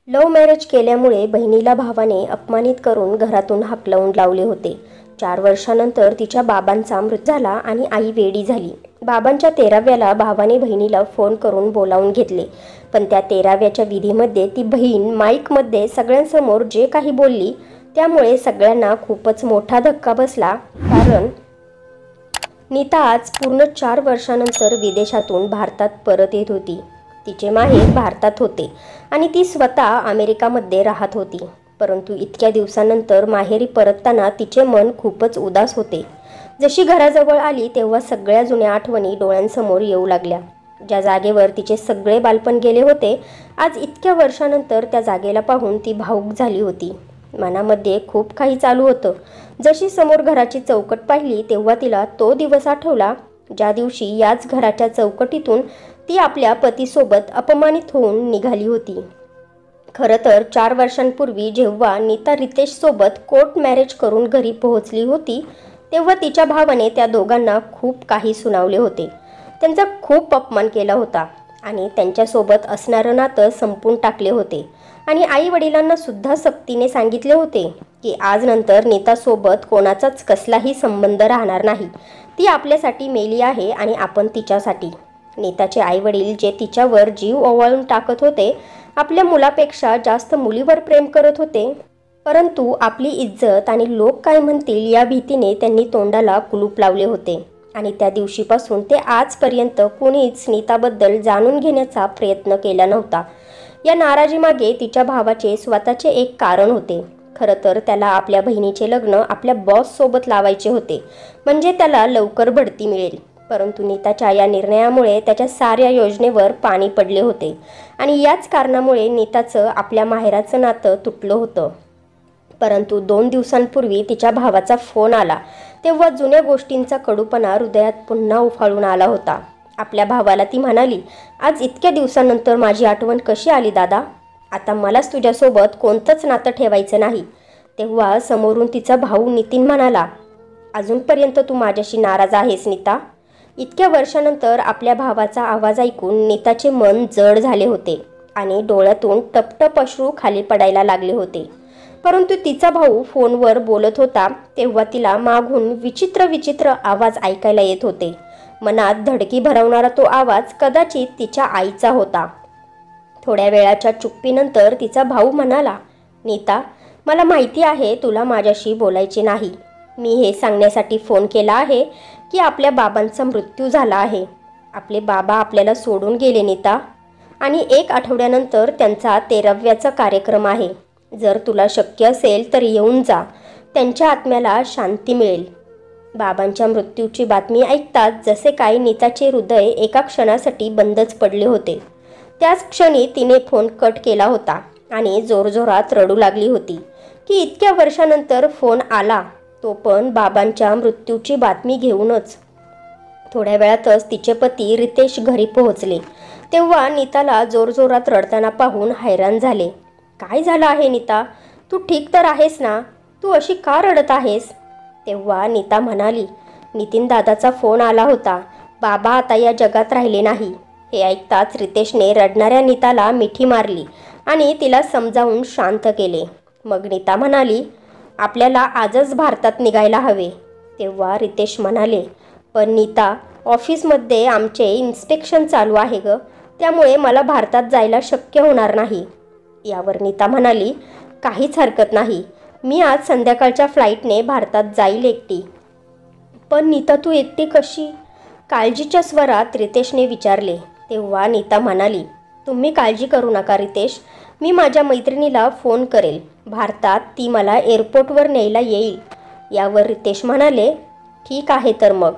Love marriage केल्यामुळे बहिणीला भावाने अपमानित करून घरातून हाकलवून लावले होते। 4 वर्षानंतर तिच्या बाबांचा मृत्यू झाला आणि आई वेडी झाली। बाबांच्या 13व्याला भावाने बहिणीला फोन करून बोलावून घेतले, पण त्या 13व्याच्या विधीमध्ये ती बहीण माईकमध्ये सगळ्यांसमोर जे काही बोलली त्यामुळे सगळ्यांना खूपच मोठा धक्का बसला। कारण नीता आज पूर्ण 4 वर्षानंतर विदेशातून भारतात परत येत होती। तिचे माहेर भारतात होते आणि ती स्वतः अमेरिकामध्ये राहत होती, परंतु इतक्या दिवसानंतर माहेरी परतताना तिचे मन खूपच उदास होते। जशी घराजवळ आली तेव्हा सगळ्या जुन्या आठवणी डोळ्यांसमोर येऊ लागल्या। ज्या जागेवर तिचे सगळे बालपण गेले होते, आज इतक्या वर्षानंतर त्या जागेला पाहून ती भावुक झाली होती। मनामध्ये खूप काही चालू होतं। जशी समोर घराची चौकट पाहिली तेव्हा तिला तो दिवस आठवला, ज्या दिवशी याच घराच्या चौकटीतून ती आपल्या पतीसोबत अपमानित होऊन निघाली होती। खरं तर 4 वर्षांपूर्वी जेव्हा नीता रितेशसोबत कोर्ट मॅरेज करून घरी पोहोचली होती तेव्हा तिच्या भावाने त्या दोघांना खूप काही सुनावले होते। त्यांचा खूप अपमान केला होता आणि त्यांच्यासोबत असणारं नातं संपून टाकले होते आणि आई वडिलांना सुद्धा सक्तीने सांगितले होते की आज नंतर नीतासोबत कोणाचाच कसलाही संबंध राहणार नाही। ती आपल्यासाठी मेली आहे आणि आपण तिच्यासाठी। नीताचे आईवडील जे तिच्यावर जीव ओवाळून टाकत होते, आपल्या मुलापेक्षा जास्त मुलीवर प्रेम करत होते, परंतु आपली इज्जत आणि लोक काय म्हणतील या भीतीने त्यांनी तोंडाला कुलूप लावले होते आणि त्या दिवशीपासून ते आजपर्यंत कोणीच नीताबद्दल जाणून घेण्याचा प्रयत्न केला नव्हता। या नाराजीमागे तिच्या भावाचे स्वतःचे एक कारण होते। खरं तर त्याला आपल्या बहिणीचे लग्न आपल्या बॉससोबत लावायचे होते, म्हणजे त्याला लवकर बढती मिळेल, परंतु नीताच्या या निर्णयामुळे त्याच्या साऱ्या योजनेवर पाणी पडले होते आणि याच कारणामुळे नीताचं आपल्या माहेराचं नातं तुटलं होतं। परंतु 2 दिवसांपूर्वी तिच्या भावाचा फोन आला तेव्हा जुन्या गोष्टींचा कडूपणा हृदयात पुन्हा उफाळून आला होता। आपल्या भावाला ती म्हणाली, आज इतक्या दिवसानंतर माझी आठवण कशी आली दादा? आता मलाच तुझ्यासोबत कोणतंच नातं ठेवायचं नाही। तेव्हा समोरून तिचा भाऊ नितीन म्हणाला, अजूनपर्यंत तू माझ्याशी नाराज आहेस नीता? इतक्या वर्षानंतर आपल्या भावाचा आवाज ऐकून नीताचे मन जड झाले होते आणि डोळ्यातून टपटप अश्रू खाली पडायला लागले होते। परंतु तिचा भाऊ फोनवर बोलत होता तेव्हा तिला मागून विचित्र आवाज ऐकायला येत होते। मनात धडकी भरवणारा तो आवाज कदाचित तिच्या आईचा होता। थोड्या वेळाच्या चुप्पीनंतर तिचा भाऊ म्हणाला, नीता, मला माहिती आहे तुला माझ्याशी बोलायचे नाही। मी हे सांगण्यासाठी फोन केला आहे की आपल्या बाबांचा मृत्यू झाला आहे। आपले बाबा आपल्याला सोडून गेले नीता, आणि 1 आठवड्यानंतर त्यांचा 13व्याचा कार्यक्रम आहे। जर तुला शक्य असेल तर येऊन जा, त्यांच्या आत्म्याला शांती मिळेल। बाबांच्या मृत्यूची बातमी ऐकताच जसे काही नीताचे हृदय एका क्षणासाठी बंदच पडले होते। त्याच क्षणी तिने फोन कट केला होता आणि जोरजोरात रडू लागली होती की इतक्या वर्षानंतर फोन आला, तो पण बाबांच्या मृत्यूची बातमी घेऊनच। थोड्या वेळातच तिचे पती रितेश घरी पोहोचले तेव्हा नीताला जोरजोरात रडताना पाहून हैराण झाले। काय झालं आहे नीता? तू ठीक तर आहेस ना? तू अशी का रडत आहेस? तेव्हा नीता म्हणाली, नितीन दादाचा फोन आला होता, बाबा आता या जगात राहिले नाही। हे ऐकताच रितेशने रडणाऱ्या नीताला मिठी मारली आणि तिला समजावून शांत केले। मग नीता म्हणाली, आपल्याला आजच भारतात निघायला हवे। तेव्हा रितेश म्हणाले, पण नीता, ऑफिसमध्ये आमचे इन्स्पेक्शन चालू आहे ग, त्यामुळे मला भारतात जायला शक्य होणार नाही। यावर नीता म्हणाली, काहीच हरकत नाही, मी आज संध्याकाळच्या फ्लाईटने भारतात जाईल एकटी। पण नीता, तू एकटी कशी? काळजीच्या स्वरात रितेशने विचारले। तेव्हा नीता म्हणाली, तुम्ही काळजी करू नका रितेश, मी माझ्या मैत्रिणीला फोन करेल, भारतात ती मला एअरपोर्टवर न्यायला येईल। यावर रितेश म्हणाले, ठीक आहे तर मग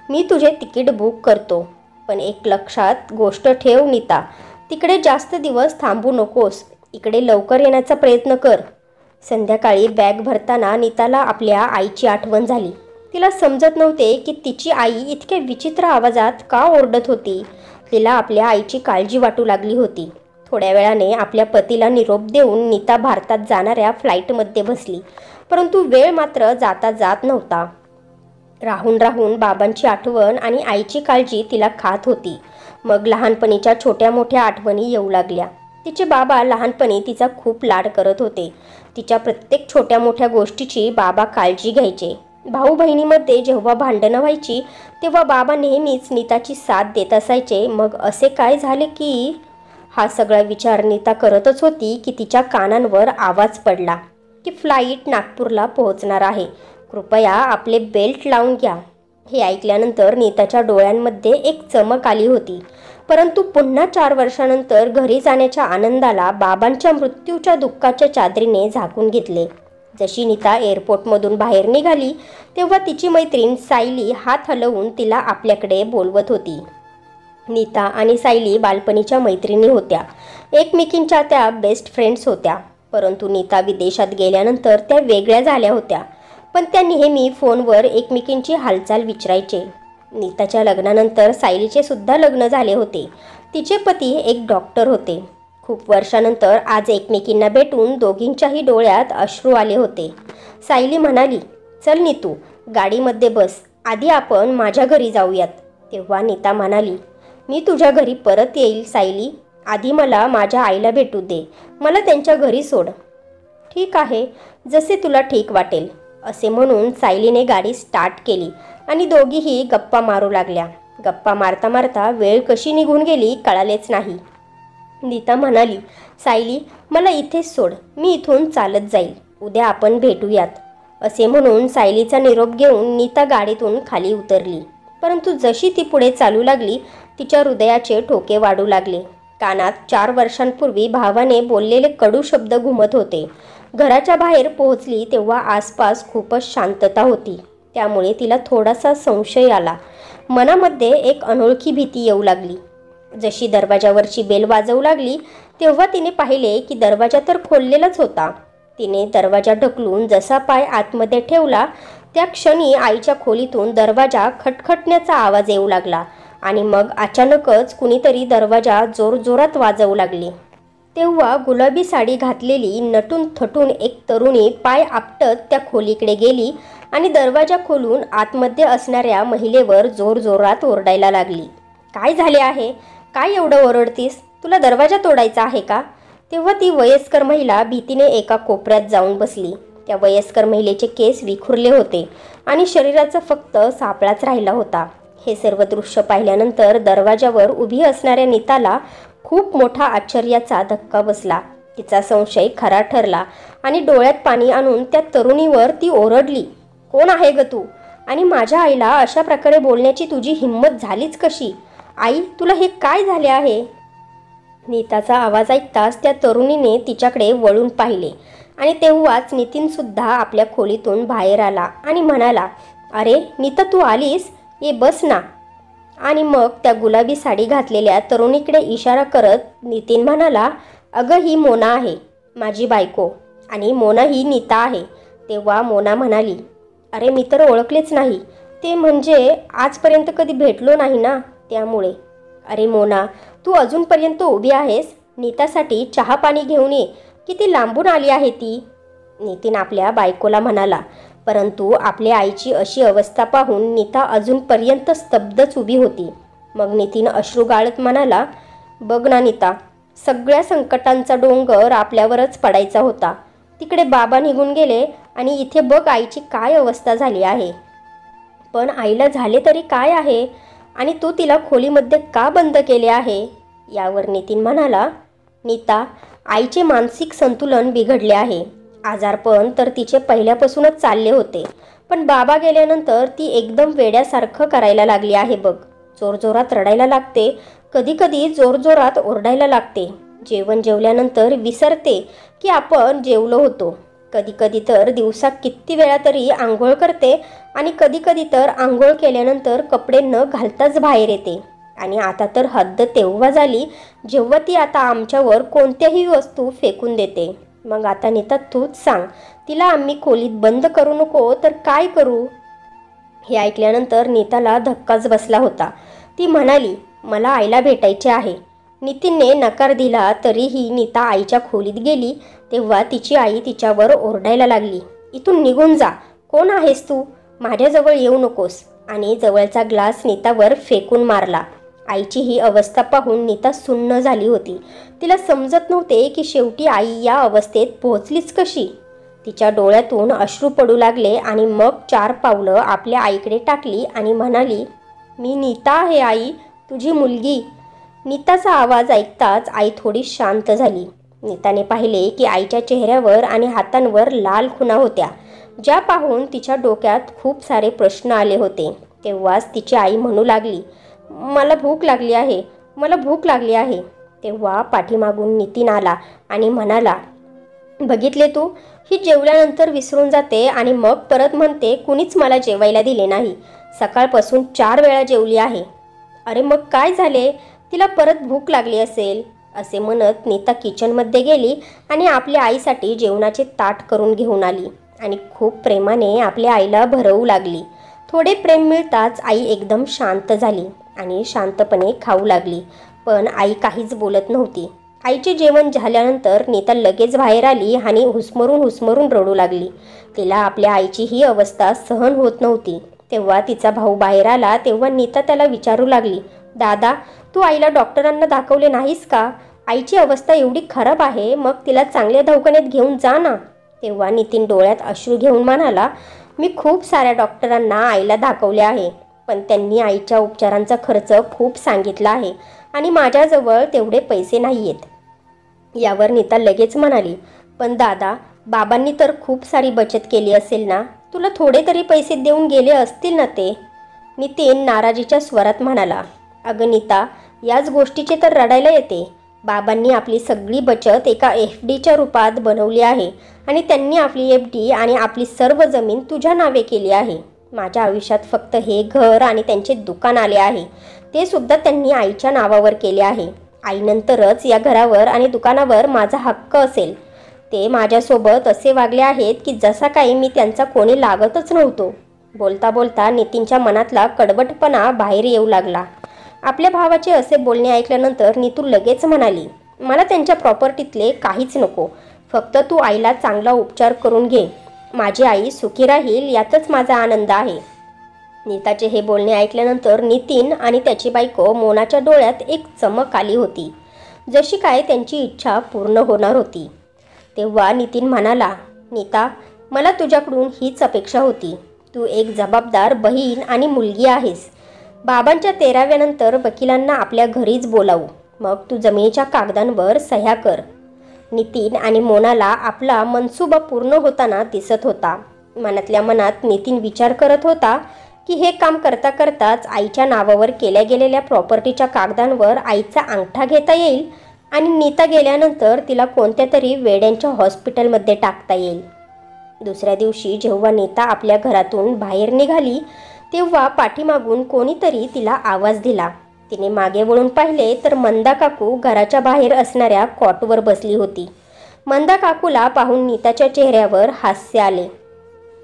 मी तुझे तिकीट बुक करतो, पण एक लक्षात गोष्ट ठेव नीता, तिकडे जास्त दिवस थांबू नकोस, इकडे लवकर येण्याचा प्रयत्न कर। संध्याकाळी बॅग भरताना नीताला आपल्या आईची आठवण झाली। तिला समजत नव्हते की तिची आई इतक्या विचित्र आवाजात का ओरडत होती। तिला आपल्या आईची काळजी वाटू लागली होती। थोड्या वेळाने आपल्या पतीला निरोप देऊन नीता भारतात जाणाऱ्या फ्लाईटमध्ये बसली, परंतु वेळ मात्र जाता जात नव्हता। राहून राहून बाबांची आठवण आणि आईची काळजी तिला खात होती। मग लहानपणीच्या छोट्या मोठ्या आठवणी येऊ लागल्या। तिचे बाबा लहानपणी तिचा खूप लाड करत होते. तिच्या प्रत्येक छोट्या मोठ्या गोष्टीची बाबा काळजी घ्यायचे. भाऊ बहिणीमध्ये जेव्हा भांडणं व्हायची तेव्हा बाबा नेहमीच नीताची साथ देत असायचे. मग असे काय झाले की हा सगळा विचार नीता करतच होती की तिच्या कानांवर आवाज पडला की फ्लाईट नागपूरला पोहोचणार आहे. कृपया आपले बेल्ट लावून घ्या. हे ऐकल्यानंतर नीताच्या डोळ्यांमध्ये एक चमक आली होती. परंतु पुन्हा 4 वर्षानंतर घरी जाण्याच्या आनंदाला बाबांच्या मृत्यूच्या दुःखाच्या चादरीने झाकून घेतले. जशी नीता एअरपोर्टमधून बाहेर निघाली तेव्हा तिची मैत्रीण सायली हात हलवून तिला आपल्याकडे बोलवत होती. नीता आणि सायली बालपणीच्या मैत्रिणी होत्या. एकमेकींच्या त्या बेस्ट फ्रेंड्स होत्या. परंतु नीता विदेशात गेल्यानंतर त्या वेगळ्या झाल्या होत्या. पण त्या नेहमी फोनवर एकमेकींची हालचाल विचारायचे. नीताच्या लग्नानंतर सायलीचे सुद्धा लग्न झाले होते. तिचे पती एक डॉक्टर होते. खूप वर्षानंतर आज एकमेकींना भेटून दोघींच्याही डोळ्यात अश्रू आले होते. सायली म्हणाली, चल नीतू, गाडीमध्ये बस. आधी आपण माझ्या घरी जाऊयात. तेव्हा नीता म्हणाली, मी तुझ्या घरी परत येईल सायली. आधी मला माझ्या आईला भेटू दे. मला त्यांच्या घरी सोड. ठीक आहे, जसे तुला ठीक वाटेल, असे म्हणून सायलीने गाडी स्टार्ट केली आणि दोघीही गप्पा मारू लागल्या. गप्पा मारता मारता वेळ कशी निघून गेली कळालेच नाही. नीता म्हणाली, सायली, मला इथेच सोड. मी इथून चालत जाईल. उद्या आपण भेटूयात. असे म्हणून सायलीचा निरोप घेऊन नीता गाडीतून खाली उतरली. परंतु जशी ती पुढे चालू लागली तिच्या हृदयाचे ठोके वाढू लागले. कानात 4 वर्षांपूर्वी भावाने बोललेले कडू शब्द घुमत होते. घराच्या बाहेर पोहोचली तेव्हा आसपास खूपच शांतता होती. त्यामुळे तिला थोडासा संशय आला. मनामध्ये एक अनोळखी भीती येऊ लागली. जशी दरवाजावरची बेल वाजवू लागली तेव्हा तिने पाहिले की दरवाजा तर खोललेलाच होता. तिने दरवाजा ढकलून जसा पाय आतमध्ये ठेवला त्या क्षणी आईच्या खोलीतून दरवाजा खटखटण्याचा आवाज येऊ लागला आणि मग अचानकच कुणीतरी दरवाजा जोरजोरात वाजवू लागले. तेव्हा गुलाबी साडी घातलेली नटून थटून एक तरुणी पाय आपटत त्या खोलीकडे गेली आणि दरवाजा खोलून आतमध्ये असणाऱ्या महिलेवर जोरजोरात ओरडायला लागली. काय झाले आहे? काय एवढं ओरडतीस? तुला दरवाजा तोडायचा आहे का? तेव्हा ती वयस्कर महिला भीतीने एका कोपऱ्यात जाऊन बसली. त्या वयस्कर महिलेचे केस विखुरले होते आणि शरीराचा फक्त सापळाच राहिला होता. हे सर्व दृश्य पाहिल्यानंतर दरवाजावर उभी असणाऱ्या नीताला खूप मोठा आश्चर्याचा धक्का बसला. तिचा संशय खरा ठरला आणि डोळ्यात पाणी आणून त्या तरुणीवर ती ओरडली, कोण आहे ग तू? आणि माझ्या आईला अशा प्रकारे बोलण्याची तुझी हिंमत झालीच कशी? आई, तुला हे काय झाले आहे? नीताचा आवाज ऐकताच त्या तरुणीने तिच्याकडे वळून पाहिले आणि तेव्हाच नितीनसुद्धा आपल्या खोलीतून बाहेर आला आणि म्हणाला, अरे नीता, तू आलीस? ये बस ना. आणि मग त्या गुलाबी साडी घातलेल्या तरुणीकडे इशारा करत नितीन म्हणाला, अगं, ही मोना आहे, माझी बायको, आणि मोना ही नीता आहे. तेव्हा मोना म्हणाली, अरे मी तर ओळखलेच नाही. ते म्हणजे आजपर्यंत कधी भेटलो नाही ना, त्यामुळे. अरे मोना, तू अजूनपर्यंत उभी आहेस? नीतासाठी चहा पाणी घेऊन ये. किती लांबून आली आहे ती. नितीन आपल्या बायकोला म्हणाला. परंतु आपल्या आईची अशी अवस्था पाहून नीता अजूनपर्यंत स्तब्धच उभी होती. मग नितीन अश्रू गाळत म्हणाला, बघ ना नीता, सगळ्या संकटांचा डोंगर आपल्यावरच पडायचा होता. तिकडे बाबा निघून गेले आणि इथे बघ आईची काय अवस्था झाली आहे. पण आईला झाले तरी काय आहे, आणि तू तिला खोलीमध्ये का बंद केले आहे? यावर नितीन म्हणाला, नीता, आईचे मानसिक संतुलन बिघडले आहे. आजारपण तर तिचे पहिल्यापासूनच चालले होते, पण बाबा गेल्यानंतर ती एकदम वेड्यासारखं करायला लागली आहे बघ. जोरजोरात रडायला लागते, कधीकधी जोरजोरात ओरडायला लागते. जेवण जेवल्यानंतर विसरते की आपण जेवलो होतो. कधीकधी तर दिवसात किती वेळा तरी आंघोळ करते आणि कधीकधी तर आंघोळ केल्यानंतर कपडे न घालताच बाहेर येते. आणि आता तर हद्द तेव्हा झाली जेव्हा ती आता आमच्यावर कोणत्याही वस्तू फेकून देते. मग आता नीता, तूच सांग, तिला आम्ही खोलीत बंद करू नको तर काय करू? हे ऐकल्यानंतर नीताला धक्काच बसला होता. ती म्हणाली, मला आईला भेटायचे आहे. नितीनने नकार दिला तरीही नीता आईच्या खोलीत गेली तेव्हा तिची आई तिच्यावर ओरडायला लागली, इथून निघून जा. कोण आहेस तू? माझ्याजवळ येऊ नकोस. आणि जवळचा ग्लास नीतावर फेकून मारला आईची ही अवस्था पाहून नीता सुन्न झाली होती. तिला समजत नव्हते की शेवटी आई या अवस्थेत पोहोचलीच कशी. तिच्या डोळ्यातून अश्रू पडू लागले आणि मग 4 पावलं आपल्या आईकडे टाकली आणि म्हणाली, मी नीता आहे आई, तुझी मुलगी. नीताचा आवाज ऐकताच आई थोडी शांत झाली. नीताने पाहिले की आईच्या चेहऱ्यावर आणि हातांवर लाल खुणा होत्या, ज्या पाहून तिच्या डोक्यात खूप सारे प्रश्न आले होते. तेव्हाच तिची आई म्हणू लागली, मला भूक लागली आहे, मला भूक लागली आहे. तेव्हा पाठीमागून नितीन आला आणि म्हणाला, बघितले तू, ही जेवल्यानंतर विसरून जाते आणि मग परत म्हणते कुणीच मला जेवायला दिले नाही. सकाळपासून 4 वेळा जेवली आहे. अरे मग काय झाले, तिला परत भूक लागली असेल. असे म्हणत नीता किचनमध्ये गेली आणि आपल्या आईसाठी जेवणाचे ताट करून घेऊन आली आणि खूप प्रेमाने आपल्या आईला भरवू लागली. थोडे प्रेम मिळताच आई एकदम शांत झाली आणि शांतपणे खाऊ लागली. पण आई काहीच बोलत नव्हती. आईचे जेवण झाल्यानंतर नीता लगेच बाहेर आली आणि हुसमरून रडू लागली. तिला आपल्या आईची ही अवस्था सहन होत नव्हती. तेव्हा तिचा भाऊ बाहेर आला. तेव्हा नीता त्याला विचारू लागली, दादा, तू आईला डॉक्टरांना दाखवले नाहीस का? आईची अवस्था एवढी खराब आहे, मग तिला चांगल्या दवाखान्यात घेऊन जा ना. तेव्हा नितीन डोळ्यात अश्रू घेऊन म्हणाला, मी खूप साऱ्या डॉक्टरांना आईला दाखवले आहे, पण त्यांनी आईच्या उपचारांचा खर्च खूप सांगितला आहे आणि माझ्याजवळ तेवढे पैसे नाही आहेत. यावर नीता लगेच म्हणाली, पण दादा, बाबांनी तर खूप सारी बचत केली असेल ना, तुला थोडे तरी पैसे देऊन गेले असतील ना ते. नितीन नाराजीच्या स्वरात म्हणाला, अगं नीता, याच गोष्टीचे तर रडायला येते. बाबांनी आपली सगळी बचत एका FDच्या रूपात बनवली आहे आणि त्यांनी आपली FD आणि आपली सर्व जमीन तुझ्या नावे केली आहे. माझ्या आयुष्यात फक्त हे घर आणि त्यांचे दुकान आले आहे, ते सुद्धा त्यांनी आईच्या नावावर केले आहे. आईनंतरच या घरावर आणि दुकानावर माझा हक्क असेल. ते माझ्यासोबत असे वागले आहेत की जसा काही मी त्यांचा कोणी लागतच नव्हतो. बोलता बोलता नितीनच्या मनातला कडवटपणा बाहेर येऊ लागला. आपल्या भावाचे असे बोलणे ऐकल्यानंतर नीतू लगेच म्हणाली, मला त्यांच्या प्रॉपर्टीतले काहीच नको, फक्त तू आईला चांगला उपचार करून घे. माझी आई सुखी राहील यातच माझा आनंद आहे. नीताचे हे बोलणे ऐकल्यानंतर नितीन आणि त्याची बायको मोनाच्या डोळ्यात एक चमक आली होती, जशी काय त्यांची इच्छा पूर्ण होणार होती. तेव्हा नितीन म्हणाला, नीता, मला तुझ्याकडून हीच अपेक्षा होती. तू एक जबाबदार बहीण आणि मुलगी आहेस. बाबांच्या 13व्यानंतर वकिलांना आपल्या घरीच बोलावू, मग तू जमिनीच्या कागदांवर सह्या कर. नितीन आणि मोनाला आपला मनसुबा पूर्ण होताना दिसत होता. मनातल्या मनात नितीन विचार करत होता की हे काम करता करताच आईच्या नावावर केल्या गेलेल्या प्रॉपर्टीच्या कागदांवर आईचा अंगठा घेता येईल आणि नीता गेल्यानंतर तिला कोणत्या तरी वेड्यांच्या हॉस्पिटलमध्ये टाकता येईल. दुसऱ्या दिवशी जेव्हा नीता आपल्या घरातून बाहेर निघाली, तेव्हा पाठीमागून कोणीतरी तिला आवाज दिला. तिने मागे वळून पाहिले तर मंदा काकू घराच्या बाहेर असणाऱ्या कॉटवर बसली होती. मंदा काकूला पाहून नीताच्या चेहऱ्यावर हास्य आले.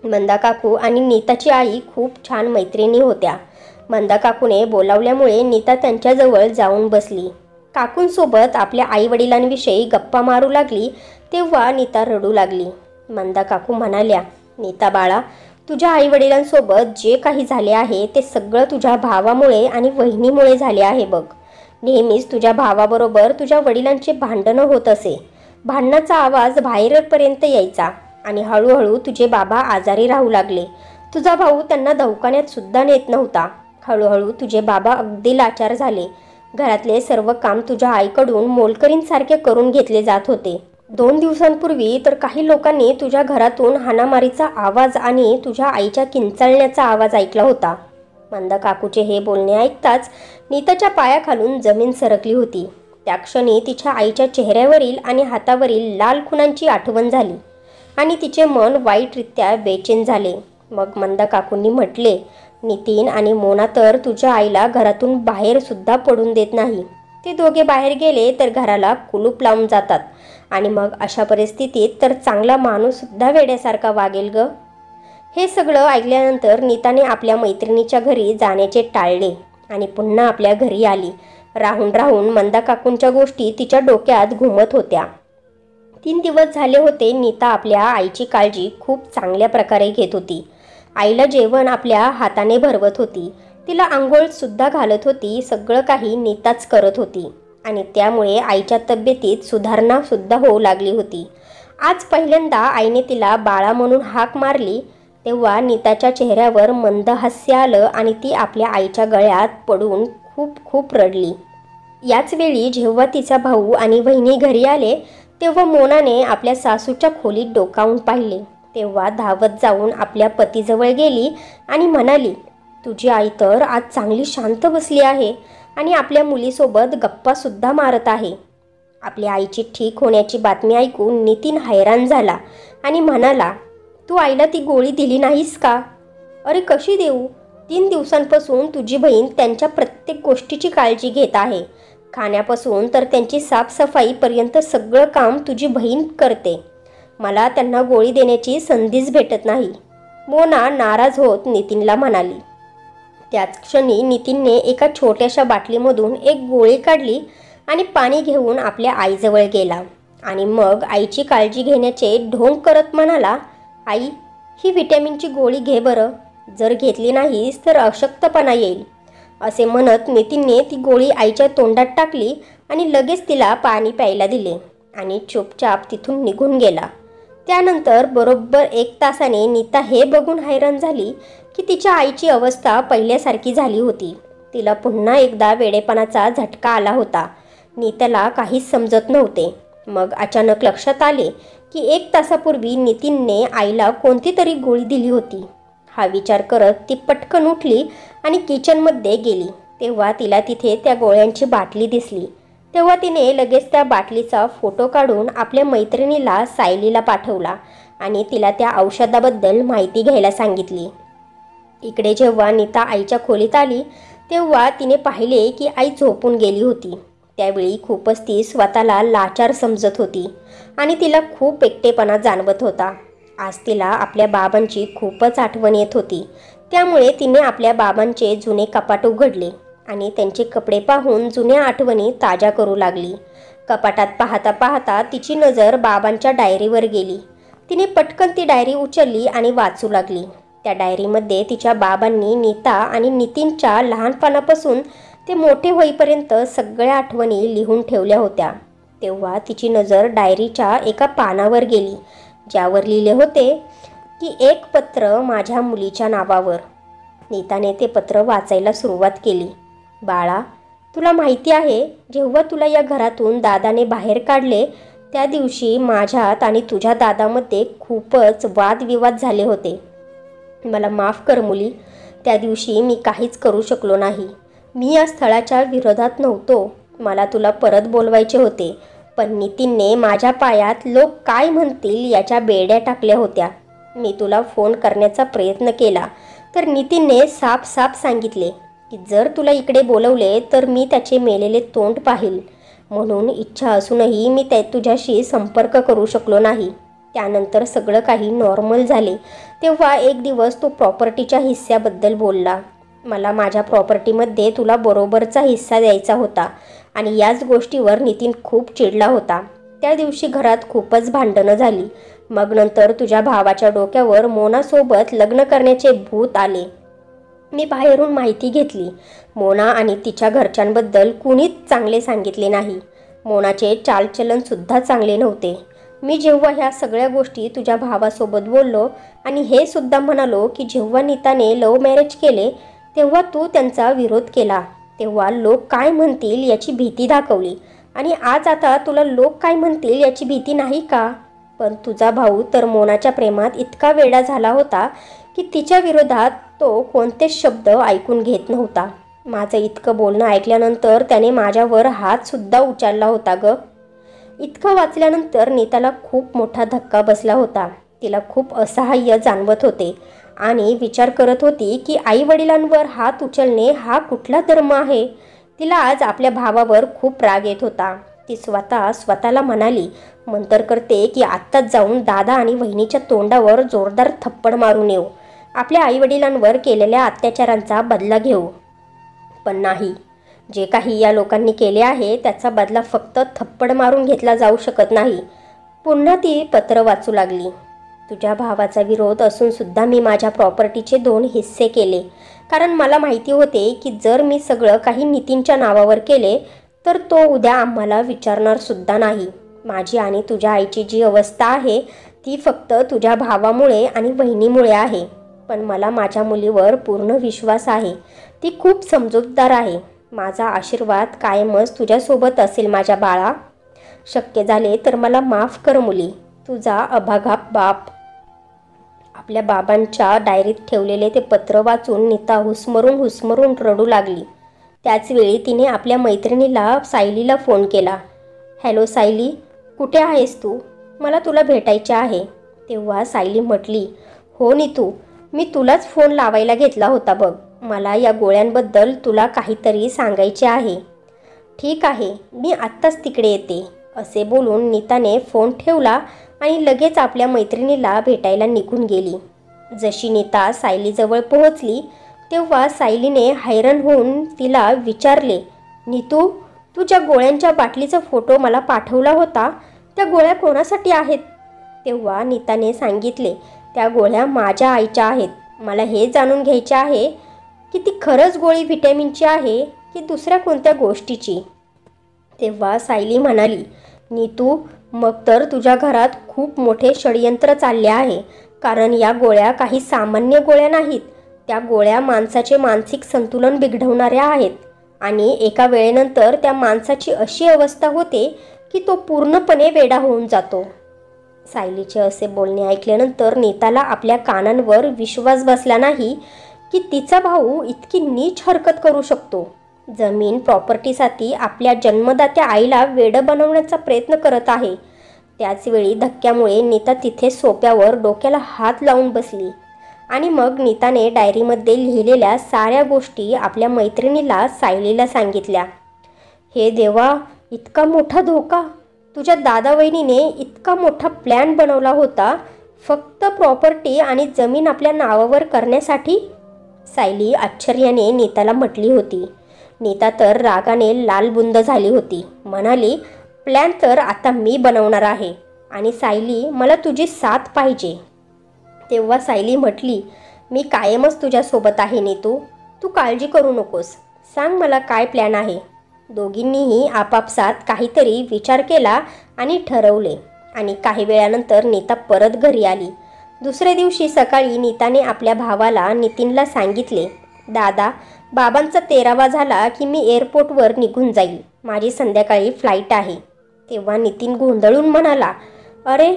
मंदा काकू आणि नीताची आई खूप छान मैत्रिणी होत्या. मंदा काकूने बोलावल्यामुळे नीता त्यांच्याजवळ जाऊन बसली. काकूंसोबत आपल्या आईवडिलांविषयी गप्पा मारू लागली. तेव्हा नीता रडू लागली. मंदा काकू म्हणाल्या, नीता बाळा, तुझ्या आईवडिलांसोबत जे काही झाले आहे ते सगळं तुझ्या भावामुळे आणि वहिनीमुळे झाले आहे बघ. नेहमीच तुझ्या भावाबरोबर तुझ्या वडिलांचे भांडणं होत असे. भांडणाचा आवाज बाहेरपर्यंत यायचा आणि हळूहळू तुझे बाबा आजारी राहू लागले. तुझा भाऊ त्यांना दवाखान्यात सुद्धा नेत नव्हता. हळूहळू तुझे बाबा अगदी लाचार झाले. घरातले सर्व काम तुझ्या आईकडून मोलकरींसारखे करून घेतले जात होते. 2 दिवसांपूर्वी तर काही लोकांनी तुझ्या घरातून हाणामारीचा आवाज आणि तुझ्या आईच्या किंचाळण्याचा आवाज ऐकला होता. मंदा काकूचे हे बोलणे ऐकताच नीताच्या पायाखालून जमीन सरकली होती. त्या क्षणी तिच्या आईच्या चेहऱ्यावरील आणि हातावरील लाल खुणांची आठवण झाली आणि तिचे मन वाईटरित्या बेचैन झाले. मग मंदा काकूंनी म्हटले, नितीन आणि मोना तर तुझ्या आईला घरातून बाहेर सुद्धा पडून देत नाही. ते दोघे बाहेर गेले तर घराला कुलूप लावून जातात आणि मग अशा परिस्थितीत तर चांगला माणूस सुद्धा वेड्यासारखा वागेल ग. हे सगळं ऐकल्यानंतर नीताने आपल्या मैत्रिणीच्या घरी जाण्याचे टाळले आणि पुन्हा आपल्या घरी आली. राहून राहून मंदा काकूंच्या गोष्टी तिच्या डोक्यात घुमत होत्या. 3 दिवस झाले होते नीता आपल्या आईची काळजी खूप चांगल्या प्रकारे घेत होती. आईला जेवण आपल्या हाताने भरवत होती. तिला आंघोळसुद्धा घालत होती. सगळं काही नीताच करत होती आणि त्यामुळे आईच्या तब्येतीत सुधारणासुद्धा होऊ लागली होती. आज पहिल्यांदा आईने तिला बाळा म्हणून हाक मारली तेव्हा नीताच्या चेहऱ्यावर मंद हास्य आलं आणि ती आपल्या आईच्या गळ्यात पडून खूप खूप रडली. याच वेळी जेव्हा तिचा भाऊ आणि वहिनी घरी आले तेव्हा मोनाने आपल्या सासूच्या खोलीत डोकावून पाहिले. तेव्हा धावत जाऊन आपल्या पतीजवळ गेली आणि म्हणाली, तुझी आई तर आज चांगली शांत बसली आहे आणि आपल्या मुलीसोबत गप्पासुद्धा मारत आहे. आपल्या आईची ठीक होण्याची बातमी ऐकून नितीन हैराण झाला आणि म्हणाला, तू आईला ती गोळी दिली नाहीस का? अरे कशी देऊ? 3 दिवसांपासून तुझी बहीण त्यांच्या प्रत्येक गोष्टीची काळजी घेत आहे. खाण्यापासून तर त्यांची साफसफाईपर्यंत सगळं काम तुझी बहीण करते. मला त्यांना गोळी देण्याची संधीच भेटत नाही. मोना नाराज होत नितीनला म्हणाली. त्याच क्षणी नितीनने एका छोट्याशा बाटलीमधून एक गोळी काढली आणि पाणी घेऊन आपल्या आईजवळ गेला आणि मग आईची काळजी घेण्याचे ढोंग करत म्हणाला, आई, ही व्हिटॅमिनची गोळी घे बरं. जर घेतली नाहीस तर अशक्तपणा येईल. असे म्हणत नितीनने ती गोळी आईच्या तोंडात टाकली आणि लगेच तिला पाणी प्यायला दिले आणि चुपचाप तिथून निघून गेला. त्यानंतर बरोबर 1 तासाने नीता हे बघून हैराण झाली की तिच्या आईची अवस्था पहिल्यासारखी झाली होती. तिला पुन्हा एकदा वेडेपणाचा झटका आला होता. नीताला काहीच समजत नव्हते. मग अचानक लक्षात आले की 1 तासापूर्वी नितीनने आईला कोणती तरी गोळी दिली होती. हा विचार करत ती पटकन उठली आणि किचनमध्ये गेली. तेव्हा तिला तिथे त्या गोळ्यांची बाटली दिसली. तेव्हा तिने लगेच त्या बाटलीचा फोटो काढून आपल्या मैत्रिणीला सायलीला पाठवला आणि तिला त्या औषधाबद्दल माहिती घ्यायला सांगितली. इकडे जेव्हा नीता आईच्या खोलीत आली तेव्हा तिने पाहिले की आई झोपून गेली होती. त्यावेळी खूपच ती स्वतःला लाचार समजत होती आणि तिला खूप एकटेपणा जाणवत होता. आज तिला आपल्या बाबांची खूपच आठवण येत होती. त्यामुळे तिने आपल्या बाबांचे जुने कपाट उघडले आणि त्यांचे कपडे पाहून जुन्या आठवणी ताज्या करू लागली. कपाटात पाहता पाहता तिची नजर बाबांच्या डायरीवर गेली. तिने पटकन ती डायरी उचलली आणि वाचू लागली. त्या डायरीमध्ये तिच्या बाबांनी नीता आणि नितीनच्या लहानपणापासून ते मोठे होईपर्यंत सगळ्या आठवणी लिहून ठेवल्या होत्या. तेव्हा तिची नजर डायरीच्या एका पानावर गेली ज्यावर लिहिले होते की एक पत्र माझ्या मुलीच्या नावावर. नीताने ते पत्र वाचायला सुरुवात केली. बाळा, तुला माहिती आहे, जेव्हा तुला या घरातून दादाने बाहेर काढले त्या दिवशी माझ्यात आणि तुझ्या दादामध्ये खूपच वादविवाद झाले होते. मला माफ कर मुली. त्या दिवशी मी काहीच करू शकलो नाही. मी या स्थळाच्या विरोधात नव्हतो. मला तुला परत बोलवायचे होते, पण नितीनने माझ्या पायात लोक काय म्हणतील याच्या बेड्या टाकल्या होत्या. मी तुला फोन करण्याचा प्रयत्न केला तर नितीनने साफ सांगितले की जर तुला इकडे बोलवले तर मी त्याचे मेलेले तोंड पाहील. म्हणून इच्छा असूनही मी तुझ्याशी संपर्क करू शकलो नाही. त्यानंतर सगळं काही नॉर्मल झाले तेव्हा एक दिवस तो प्रॉपर्टीच्या हिस्स्याबद्दल बोलला. मला माझ्या प्रॉपर्टीमध्ये तुला बरोबरचा हिस्सा द्यायचा होता आणि याच गोष्टीवर नितीन खूप चिडला होता. त्या दिवशी घरात खूपच भांडणं झाली. मग नंतर तुझ्या भावाच्या डोक्यावर मोनासोबत लग्न करण्याचे भूत आले. मी बाहेरून माहिती घेतली. मोना आणि तिच्या घरच्यांबद्दल कुणीच चांगले सांगितले नाही. मोनाचे चालचलनसुद्धा चांगले नव्हते. मी जेव्हा ह्या सगळ्या गोष्टी तुझ्या भावासोबत बोललो आणि हे सुद्धा म्हणालो की जेव्हा नीताने लव्ह मॅरेज केले तेव्हा तू त्यांचा विरोध केला, तेव्हा लोक काय म्हणतील याची भीती दाखवली आणि आज आता तुला लोक काय म्हणतील याची भीती नाही का? पण तुझा भाऊ तर मोनाच्या प्रेमात इतका वेडा झाला होता की तिच्या विरोधात तो कोणतेच शब्द ऐकून घेत नव्हता. माझं इतकं बोलणं ऐकल्यानंतर त्याने माझ्यावर हातसुद्धा उचलला होता ग. इतकं वाचल्यानंतर नीताला खूप मोठा धक्का बसला होता. तिला खूप असहाय्य जाणवत होते आणि विचार करत होती की आई वडिलांवर हात उचलणे हा कुठला धर्म आहे. तिला आज आपल्या भावावर खूप राग येत होता. ती स्वतःला म्हणाली, मंतर करते की आत्ताच जाऊन दादा आणि वहिनीच्या तोंडावर जोरदार थप्पड मारून येऊ, आपल्या आईवडिलांवर केलेल्या अत्याचारांचा बदला घेऊ. पण नाही, जे काही या लोकांनी केले आहे त्याचा बदला फक्त थप्पड मारून घेतला जाऊ शकत नाही. पुन्हा ती पत्र वाचू लागली. तुझ्या भावाचा विरोध असूनसुद्धा मी माझ्या प्रॉपर्टीचे 2 हिस्से केले, कारण मला माहिती होते की जर मी सगळं काही नितीनच्या नावावर केले तर तो उद्या आम्हाला विचारणारसुद्धा नाही. माझी आणि तुझ्या आईची जी अवस्था आहे ती फक्त तुझ्या भावामुळे आणि बहिणीमुळे आहे. पण मला माझ्या मुलीवर पूर्ण विश्वास आहे. ती खूप समजूतदार आहे. माझा आशीर्वाद कायमच तुझ्यासोबत असेल माझ्या बाळा. शक्य झाले तर मला माफ कर मुली. तुझा अभागा बाप. आपल्या बाबांच्या डायरीत ठेवलेले ते पत्र वाचून नीता हुसमरून रडू लागली. त्याचवेळी तिने आपल्या मैत्रिणीला सायलीला फोन केला. हॅलो सायली, कुठे आहेस तू? मला तुला भेटायचे आहे. तेव्हा सायली म्हटली, हो नीतू, मी तुलाच फोन लावायला घेतला होता बघ. मला या गोळ्यांबद्दल तुला काहीतरी सांगायचे आहे. ठीक आहे, मी आत्ताच तिकडे येते. असे बोलून नीताने फोन ठेवला आणि लगेच आपल्या मैत्रिणीला भेटायला निघून गेली. जशी नीता सायलीजवळ पोहोचली तेव्हा सायलीने हैराण होऊन तिला विचारले, नीतू, तू ज्या गोळ्यांच्या बाटलीचा फोटो मला पाठवला होता त्या गोळ्या कोणासाठी आहेत? तेव्हा नीताने सांगितले, त्या गोळ्या माझ्या आईच्या आहेत. मला हे जाणून घ्यायचे आहे की ती खरंच गोळी व्हिटॅमिनची आहे की दुसऱ्या कोणत्या गोष्टीची. तेव्हा सायली म्हणाली, नीतू, मग तर तुझ्या घरात खूप मोठे षडयंत्र चालले आहे, कारण या गोळ्या काही सामान्य गोळ्या नाहीत. त्या गोळ्या माणसाचे मानसिक संतुलन बिघडवणाऱ्या आहेत आणि एका वेळेनंतर त्या माणसाची अशी अवस्था होते की तो पूर्णपणे वेडा होऊन जातो. सायलीचे असे बोलणे ऐकल्यानंतर नीताला आपल्या कानांवर विश्वास बसला नाही की तिचा भाऊ इतकी नीच हरकत करू शकतो. जमीन प्रॉपर्टीसाठी आपल्या जन्मदात्या आईला वेडं बनवण्याचा प्रयत्न करत आहे. त्याचवेळी धक्क्यामुळे नीता तिथे सोप्यावर डोक्याला हात लावून बसली आणि मग नीताने डायरीमध्ये लिहिलेल्या साऱ्या गोष्टी आपल्या मैत्रिणीला सायलीला सांगितल्या. हे देवा, इतका मोठा धोका! तुझ्या दादा वहिनीने इतका मोठा प्लॅन बनवला होता फक्त प्रॉपर्टी आणि जमीन आपल्या नावावर करण्यासाठी? सायली आश्चर्याने नीताला म्हटली होती. नीता तर रागाने लालबुंद झाली होती. म्हणाली, प्लॅन तर आता मी बनवणार आहे आणि सायली, मला तुझी साथ पाहिजे. तेव्हा सायली म्हटली, मी कायमच तुझ्यासोबत आहे नीतू. तू काळजी करू नकोस. सांग मला काय प्लॅन आहे. दोघींनीही आपापसात काहीतरी विचार केला आणि ठरवले आणि काही वेळानंतर नीता परत घरी आली. दुसऱ्या दिवशी सकाळी नीताने आपल्या भावाला नितीनला सांगितले, दादा, बाबांचा 13वा झाला की मी एअरपोर्टवर निघून जाईल. माझी संध्याकाळी फ्लाईट आहे. तेव्हा नितीन गोंधळून म्हणाला, अरे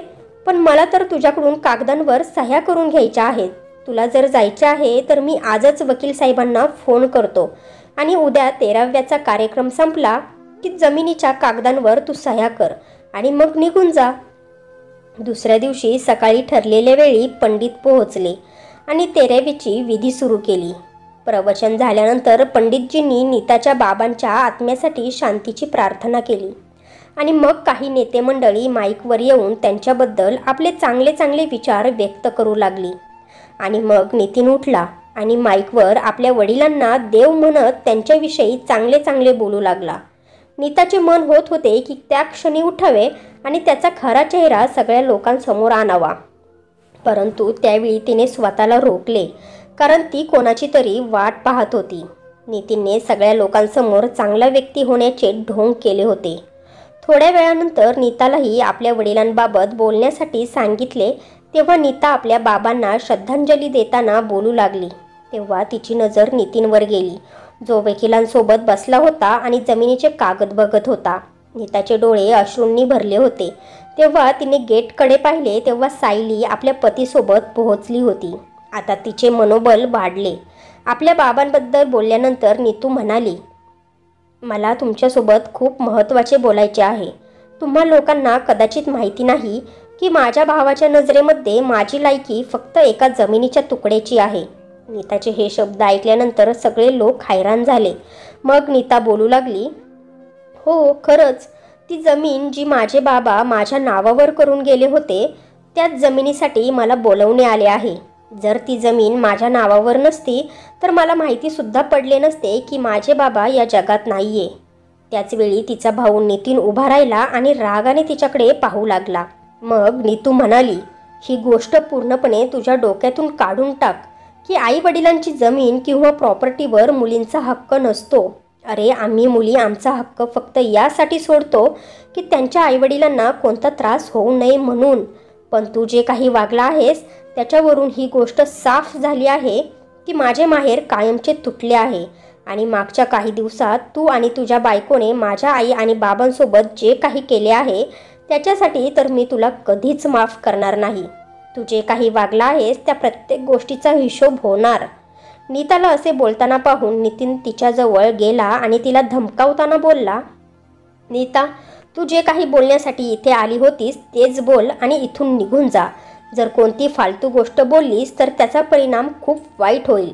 पण मला तर तुझ्याकडून कागदांवर सह्या करून घ्यायच्या आहेत. तुला जर जायचे आहे तर मी आजच वकील साहेबांना फोन करतो आणि उद्या 13व्याचा कार्यक्रम संपला की जमिनीच्या कागदांवर तू सह्या कर आणि मग निघून जा. दुसऱ्या दिवशी सकाळी ठरलेल्या वेळी पंडित पोहोचले आणि 13वीची विधी सुरू केली. प्रवचन झाल्यानंतर पंडितजींनी नीताच्या बाबांच्या आत्म्यासाठी शांतीची प्रार्थना केली आणि मग काही नेते मंडळी माईकवर येऊन त्यांच्याबद्दल आपले चांगले चांगले विचार व्यक्त करू लागली. आणि मग नितीन उठला आणि माईकवर आपल्या वडिलांना देव म्हणत त्यांच्याविषयी चांगले चांगले बोलू लागला. नीताचे मन होत होते की त्या क्षणी उठावे आणि त्याचा खरा चेहरा सगळ्या लोकांसमोर आणावा, परंतु त्यावेळी तिने स्वतःला रोखले, कारण ती कोणाची तरी वाट पाहत होती. नितीनने सगळ्या लोकांसमोर चांगला व्यक्ती होण्याचे ढोंग केले होते. थोड्या वेळानंतर नीतालाही आपल्या वडिलांबाबत बोलण्यासाठी सांगितले. तेव्हा नीता आपल्या बाबांना श्रद्धांजली देताना बोलू लागली. तेव्हा तिची नजर नितीनवर गेली, जो वकिलांसोबत बसला होता आणि जमिनीचे कागद बघत होता. नीताचे डोळे अश्रूंनी भरले होते. तेव्हा तिने गेटकडे पाहिले तेव्हा सायली आपल्या पतीसोबत पोहोचली होती. आता तिचे मनोबल वाढले. आपल्या बाबांबद्दल बोलल्यानंतर नीतू म्हणाली, मला तुमच्यासोबत खूप महत्त्वाचे बोलायचे आहे. तुम्हा लोकांना कदाचित माहिती नाही की माझ्या भावाच्या नजरेमध्ये माझी लायकी फक्त एका जमिनीच्या तुकड्याची आहे. नीताचे हे शब्द ऐकल्यानंतर सगळे लोक हैराण झाले. मग नीता बोलू लागली, हो खरंच, ती जमीन जी माझे बाबा माझ्या नावावर करून गेले होते त्याच जमिनीसाठी मला बोलवणे आले आहे. जर ती जमीन माझ्या नावावर नसती तर मला माहितीसुद्धा पडले नसते की माझे बाबा या जगात नाही आहे. त्याचवेळी तिचा भाऊ नितीन उभा राहिला आणि रागाने तिच्याकडे पाहू लागला. मग नीतू म्हणाली, ही गोष्ट पूर्णपणे तुझ्या डोक्यातून काढून टाक की आई वडिलांची जमीन किंवा प्रॉपर्टीवर मुलींचा हक्क नसतो. अरे आम्ही मुली आमचा हक्क फक्त यासाठी सोडतो की त्यांच्या आईवडिलांना कोणता त्रास होऊ नये म्हणून. पण तू जे काही वागला आहेस त्याच्यावरून ही गोष्ट साफ झाली आहे की माझे माहेर कायमचे तुटले आहे. आणि मागच्या काही दिवसात तू आणि तुझ्या बायकोने माझ्या आई आणि बाबांसोबत जे काही केले आहे त्याच्यासाठी तर मी तुला कधीच माफ करणार नाही. तू जे काही वागला आहेस त्या प्रत्येक गोष्टीचा हिशोब होणार. नीताला असे बोलताना पाहून नितीन तिच्याजवळ गेला आणि तिला धमकावताना बोलला, नीता, तू जे काही बोलण्यासाठी इथे आली होतीस तेच बोल आणि इथून निघून जा. जर कोणती फालतू गोष्ट बोललीस तर त्याचा परिणाम खूप वाईट होईल.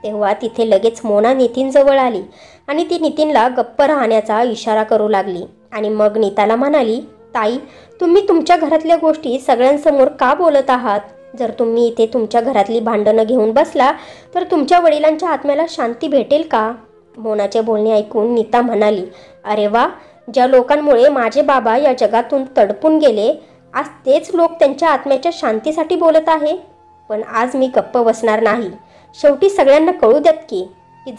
तेव्हा तिथे लगेच मोना नितीनजवळ आली आणि ती नितीनला गप्प राहण्याचा इशारा करू लागली. आणि मग नीताला म्हणाली, ताई, तुम्ही तुमच्या घरातल्या गोष्टी सगळ्यांसमोर का बोलत आहात? जर तुम्ही इथे तुमच्या घरातली भांडणं घेऊन बसला तर तुमच्या वडिलांच्या आत्म्याला शांती भेटेल का? मोनाचे बोलणे ऐकून नीता म्हणाली, अरे वा, ज्या लोकांमुळे माझे बाबा या जगातून तडपून गेले आज तेच लोक त्यांच्या आत्म्याच्या शांतीसाठी बोलत आहे. पण आज मी गप्प बसणार नाही. शेवटी सगळ्यांना कळू द्यात की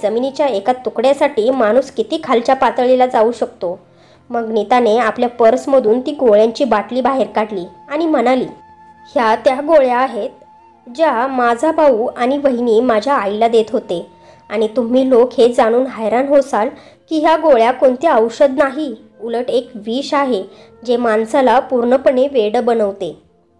जमिनीच्या एका तुकड्यासाठी माणूस किती खालच्या पातळीला जाऊ शकतो. मग नीताने आपल्या पर्समधून ती गोळ्यांची बाटली बाहेर काढली आणि म्हणाली, ह्या त्या गोळ्या आहेत ज्या माझा भाऊ आणि वहिनी माझ्या आईला देत होते. आणि तुम्ही लोक हे जाणून हैराण होसाल की ह्या गोळ्या कोणते औषध नाही, उलट एक विष आहे जे माणसाला पूर्णपणे वेडं बनवते.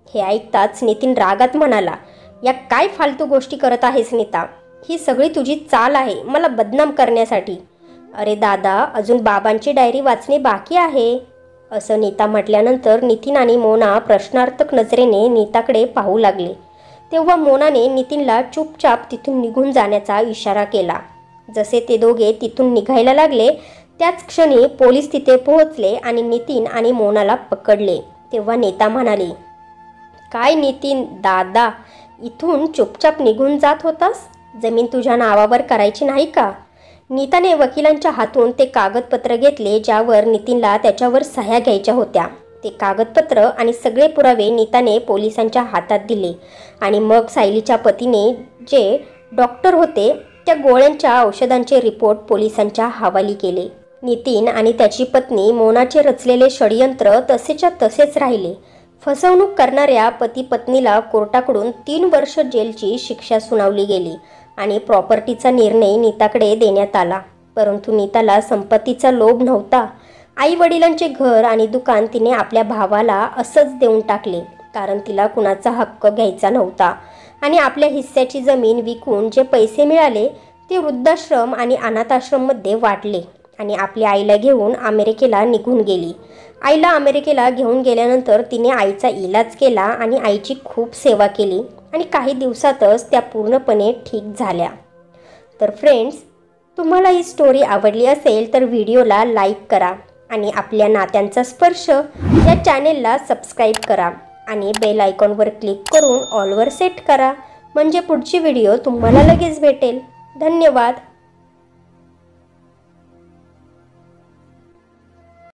हे ऐकताच नितीन रागात म्हणाला, या काय फालतू गोष्टी करत आहेस नीता? ही सगळी तुझी चाल आहे मला बदनाम करण्यासाठी. अरे दादा, अजून बाबांची डायरी वाचणे बाकी आहे. असं नीता म्हटल्यानंतर नितीन आणि मोना प्रश्नार्थक नजरेने नीताकडे पाहू लागले. तेव्हा मोनाने नितीनला चुपचाप तिथून निघून जाण्याचा इशारा केला. जसे ते दोघे तिथून निघायला लागले त्याच क्षणी पोलीस तिथे पोहोचले आणि नितीन आणि मोनाला पकडले. तेव्हा नीता म्हणाली, काय नितीन दादा, इथून चुपचाप निघून जात होतास? जमीन तुझ्या नावावर करायची नाही का? नीताने वकिलांच्या हातून ते कागदपत्र घेतले ज्यावर नितीनला त्याच्यावर सह्या घ्यायच्या होत्या. ते कागदपत्र आणि सगळे पुरावे नीताने पोलिसांच्या हातात दिले. आणि मग सायलीच्या पतीने जे डॉक्टर होते त्या गोळ्यांच्या औषधांचे रिपोर्ट पोलिसांच्या हवाली केले. नितीन आणि त्याची पत्नी मोनाचे रचलेले षडयंत्र तसेच्या तसेच राहिले. फसवणूक करणाऱ्या पती पत्नीला कोर्टाकडून 3 वर्ष जेलची शिक्षा सुनावली गेली आणि प्रॉपर्टीचा निर्णय नीताकडे देण्यात आला. परंतु नीताला संपत्तीचा लोभ नव्हता. आई वडिलांचे घर आणि दुकान तिने आपल्या भावाला असंच देऊन टाकले कारण तिला कुणाचा हक्क घ्यायचा नव्हता. आणि आपल्या हिस्स्याची जमीन विकून जे पैसे मिळाले ते वृद्धाश्रम आणि अनाथाश्रममध्ये वाटले आणि आपल्या आईला घेऊन अमेरिकेला निघून गेली. आईला अमेरिकेला घेऊन गेल्यानंतर तिने आईचा इलाज केला आणि आईची खूप सेवा केली आणि काही दिवसातच त्या पूर्णपणे ठीक झाल्या. तर फ्रेंड्स, तुम्हाला ही स्टोरी आवडली असेल तर व्हिडिओला लाईक करा आणि आपल्या नात्यांचा स्पर्श या चॅनेलला सबस्क्राईब करा आणि बेल आयकॉनवर क्लिक करून ऑलवर सेट करा म्हणजे पुढची व्हिडिओ तुम्हाला लगेच भेटेल. धन्यवाद.